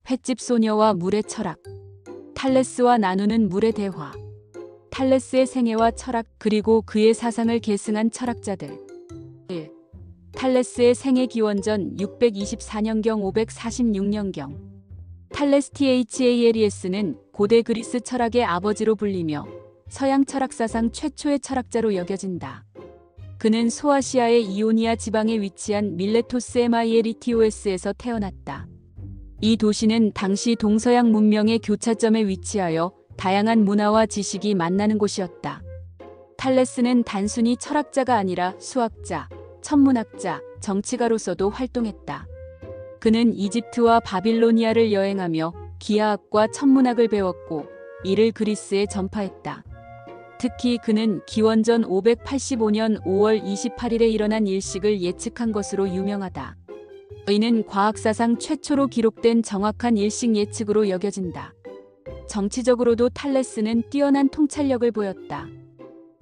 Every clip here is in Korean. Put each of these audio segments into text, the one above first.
횟집 소녀와 물의 철학. 탈레스와 나누는 물의 대화. 탈레스의 생애와 철학 그리고 그의 사상을 계승한 철학자들. 1. 탈레스의 생애 기원전 624년경 546년경. 탈레스 THALES는 고대 그리스 철학의 아버지로 불리며 서양 철학 사상 최초의 철학자로 여겨진다. 그는 소아시아의 이오니아 지방에 위치한 밀레토스 마이에리티오스에서 태어났다. 이 도시는 당시 동서양 문명의 교차점에 위치하여 다양한 문화와 지식이 만나는 곳이었다. 탈레스는 단순히 철학자가 아니라 수학자, 천문학자, 정치가로서도 활동했다. 그는 이집트와 바빌로니아를 여행하며 기하학과 천문학을 배웠고 이를 그리스에 전파했다. 특히 그는 기원전 585년 5월 28일에 일어난 일식을 예측한 것으로 유명하다. 이는 과학사상 최초로 기록된 정확한 일식 예측으로 여겨진다. 정치적으로도 탈레스는 뛰어난 통찰력을 보였다.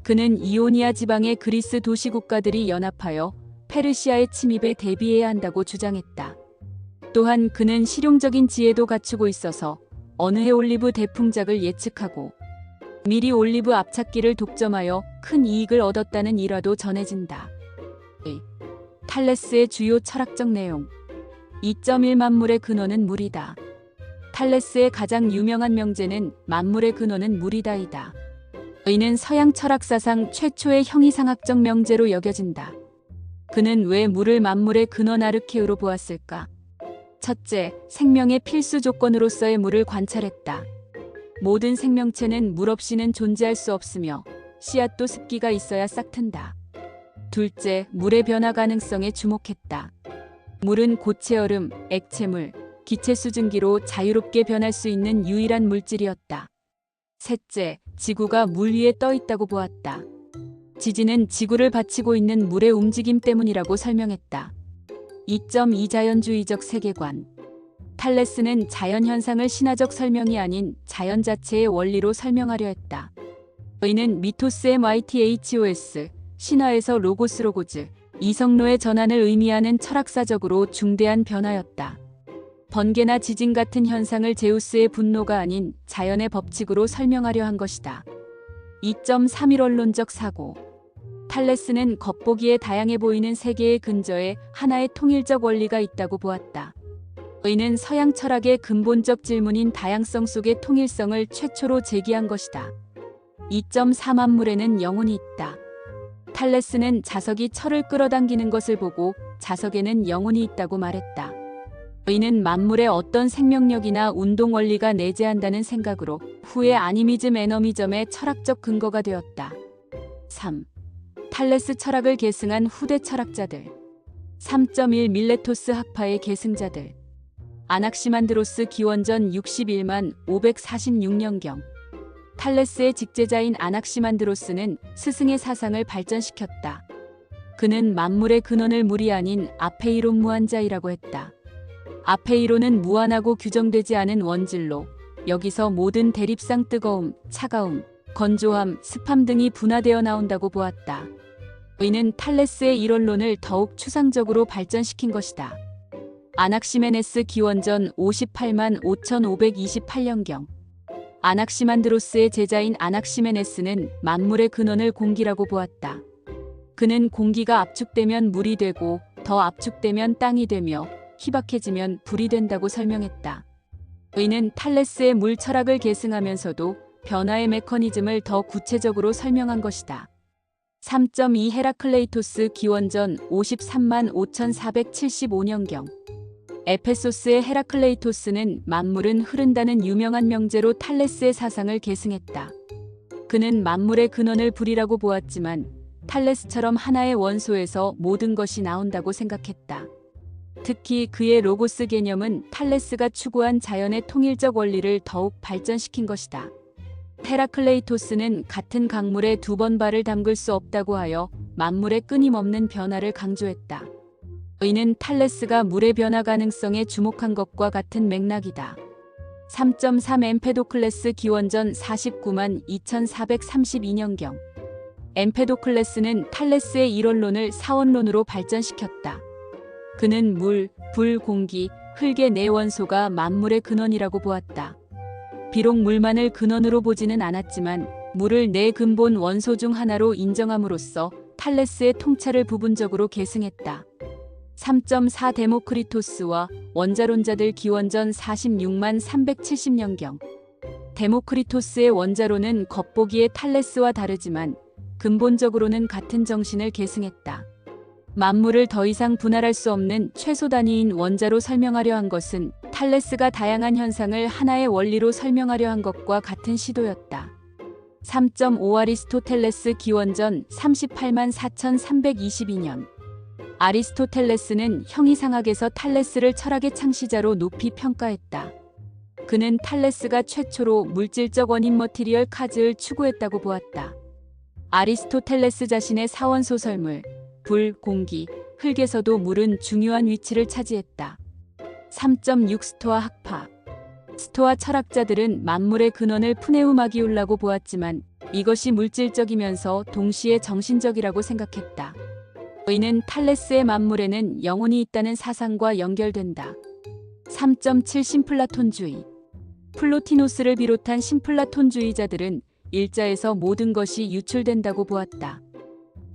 그는 이오니아 지방의 그리스 도시 국가들이 연합하여 페르시아의 침입에 대비해야 한다고 주장했다. 또한 그는 실용적인 지혜도 갖추고 있어서 어느 해 올리브 대풍작을 예측하고 미리 올리브 앞찾기를 독점하여 큰 이익을 얻었다는 일화도 전해진다. 탈레스의 주요 철학적 내용. 2.1 만물의 근원은 물이다. 탈레스의 가장 유명한 명제는 만물의 근원은 물이다이다. 이는 서양 철학사상 최초의 형이상학적 명제로 여겨진다. 그는 왜 물을 만물의 근원 아르케우로 보았을까? 첫째, 생명의 필수 조건으로서의 물을 관찰했다. 모든 생명체는 물 없이는 존재할 수 없으며 씨앗도 습기가 있어야 싹튼다. 둘째, 물의 변화 가능성에 주목했다. 물은 고체 얼음, 액체물, 기체 수증기로 자유롭게 변할 수 있는 유일한 물질이었다. 셋째, 지구가 물 위에 떠 있다고 보았다. 지진은 지구를 받치고 있는 물의 움직임 때문이라고 설명했다. 2.2 자연주의적 세계관. 탈레스는 자연현상을 신화적 설명이 아닌 자연 자체의 원리로 설명하려 했다. 이는 미토스 MITHOS, 신화에서 로고스, 이성로의 전환을 의미하는 철학사적으로 중대한 변화였다. 번개나 지진 같은 현상을 제우스의 분노가 아닌 자연의 법칙으로 설명하려 한 것이다. 2.3 이론론적 사고. 탈레스는 겉보기에 다양해 보이는 세계의 근저에 하나의 통일적 원리가 있다고 보았다. 이는 서양 철학의 근본적 질문인 다양성 속의 통일성을 최초로 제기한 것이다. 2.4 만물에는 영혼이 있다. 탈레스는 자석이 철을 끌어당기는 것을 보고 자석에는 영혼이 있다고 말했다. 이는 만물의 어떤 생명력이나 운동 원리가 내재한다는 생각으로 후의 아니미즘 애너미즘의 철학적 근거가 되었다. 3. 탈레스 철학을 계승한 후대 철학자들. 3.1 밀레토스 학파의 계승자들. 아낙시만드로스 기원전 61만 546년경. 탈레스의 직제자인 아낙시만드로스는 스승의 사상을 발전시켰다. 그는 만물의 근원을 물이 아닌 아페이론 무한자이라고 했다. 아페이론은 무한하고 규정되지 않은 원질로 여기서 모든 대립상 뜨거움, 차가움, 건조함, 습함 등이 분화되어 나온다고 보았다. 이는 탈레스의 이론론을 더욱 추상적으로 발전시킨 것이다. 아낙시메네스 기원전 58만 5528년경. 아낙시만드로스의 제자인 아낙시메네스는 만물의 근원을 공기라고 보았다. 그는 공기가 압축되면 물이 되고 더 압축되면 땅이 되며 희박해지면 불이 된다고 설명했다. 이는 탈레스의 물 철학을 계승하면서도 변화의 메커니즘을 더 구체적으로 설명한 것이다. 3.2 헤라클레이토스 기원전 53만 5475년경. 에페소스의 헤라클레이토스는 만물은 흐른다는 유명한 명제로 탈레스의 사상을 계승했다. 그는 만물의 근원을 불이라고 보았지만 탈레스처럼 하나의 원소에서 모든 것이 나온다고 생각했다. 특히 그의 로고스 개념은 탈레스가 추구한 자연의 통일적 원리를 더욱 발전시킨 것이다. 헤라클레이토스는 같은 강물에 두 번 발을 담글 수 없다고 하여 만물의 끊임없는 변화를 강조했다. 이는 탈레스가 물의 변화 가능성에 주목한 것과 같은 맥락이다. 3.3 엠페도클레스 기원전 49만 2432년경. 엠페도클레스는 탈레스의 이론론을 사원론으로 발전시켰다. 그는 물, 불, 공기, 흙의 네 원소가 만물의 근원이라고 보았다. 비록 물만을 근원으로 보지는 않았지만 물을 네 근본 원소 중 하나로 인정함으로써 탈레스의 통찰을 부분적으로 계승했다. 3.4 데모크리토스와 원자론자들 기원전 46만 370년경. 데모크리토스의 원자론은 겉보기에 탈레스와 다르지만 근본적으로는 같은 정신을 계승했다. 만물을 더 이상 분할할 수 없는 최소 단위인 원자로 설명하려 한 것은 탈레스가 다양한 현상을 하나의 원리로 설명하려 한 것과 같은 시도였다. 3.5 아리스토텔레스 기원전 38만 4322년. 아리스토텔레스는 형이상학에서 탈레스를 철학의 창시자로 높이 평가했다. 그는 탈레스가 최초로 물질적 원인 머티리얼 카즈를 추구했다고 보았다. 아리스토텔레스 자신의 사원소설물 불, 공기, 흙에서도 물은 중요한 위치를 차지했다. 3.6 스토아 학파. 스토아 철학자들은 만물의 근원을 푸네우마기울라고 보았지만 이것이 물질적이면서 동시에 정신적이라고 생각했다. 이는 탈레스의 만물에는 영혼이 있다는 사상과 연결된다. 3.7 신플라톤주의. 플로티노스를 비롯한 신플라톤주의자들은 일자에서 모든 것이 유출된다고 보았다.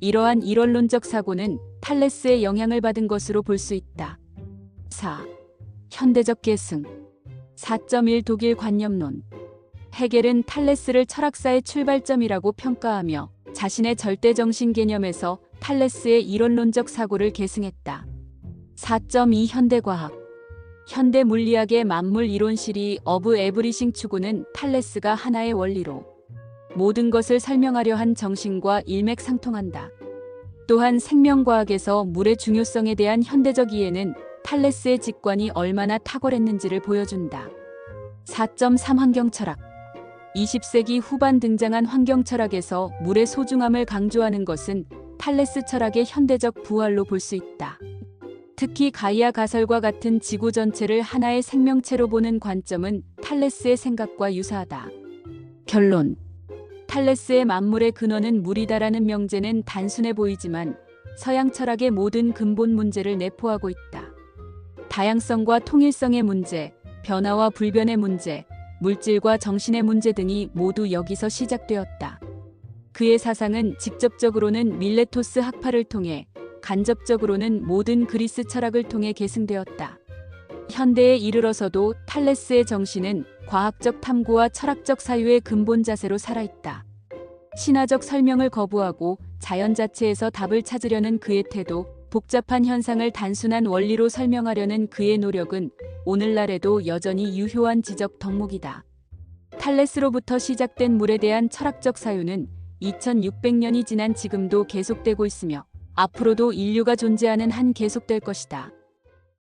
이러한 이론론적 사고는 탈레스의 영향을 받은 것으로 볼 수 있다. 4. 현대적 계승. 4.1 독일 관념론. 헤겔은 탈레스를 철학사의 출발점이라고 평가하며 자신의 절대정신 개념에서 탈레스의 이론론적 사고를 계승했다. 4.2 현대과학. 현대 물리학의 만물 이론시리 어브 에브리싱 추구는 탈레스가 하나의 원리로 모든 것을 설명하려 한 정신과 일맥상통한다. 또한 생명과학에서 물의 중요성에 대한 현대적 이해는 탈레스의 직관이 얼마나 탁월했는지를 보여준다. 4.3 환경철학. 20세기 후반 등장한 환경철학에서 물의 소중함을 강조하는 것은 탈레스 철학의 현대적 부활로 볼 수 있다. 특히 가이아 가설과 같은 지구 전체를 하나의 생명체로 보는 관점은 탈레스의 생각과 유사하다. 결론. 탈레스의 만물의 근원은 물이다라는 명제는 단순해 보이지만 서양 철학의 모든 근본 문제를 내포하고 있다. 다양성과 통일성의 문제, 변화와 불변의 문제, 물질과 정신의 문제 등이 모두 여기서 시작되었다. 그의 사상은 직접적으로는 밀레토스 학파를 통해 간접적으로는 모든 그리스 철학을 통해 계승되었다. 현대에 이르러서도 탈레스의 정신은 과학적 탐구와 철학적 사유의 근본 자세로 살아있다. 신화적 설명을 거부하고 자연 자체에서 답을 찾으려는 그의 태도, 복잡한 현상을 단순한 원리로 설명하려는 그의 노력은 오늘날에도 여전히 유효한 지적 덕목이다. 탈레스로부터 시작된 물에 대한 철학적 사유는 2600년이 지난 지금도 계속되고 있으며 앞으로도 인류가 존재하는 한 계속될 것이다.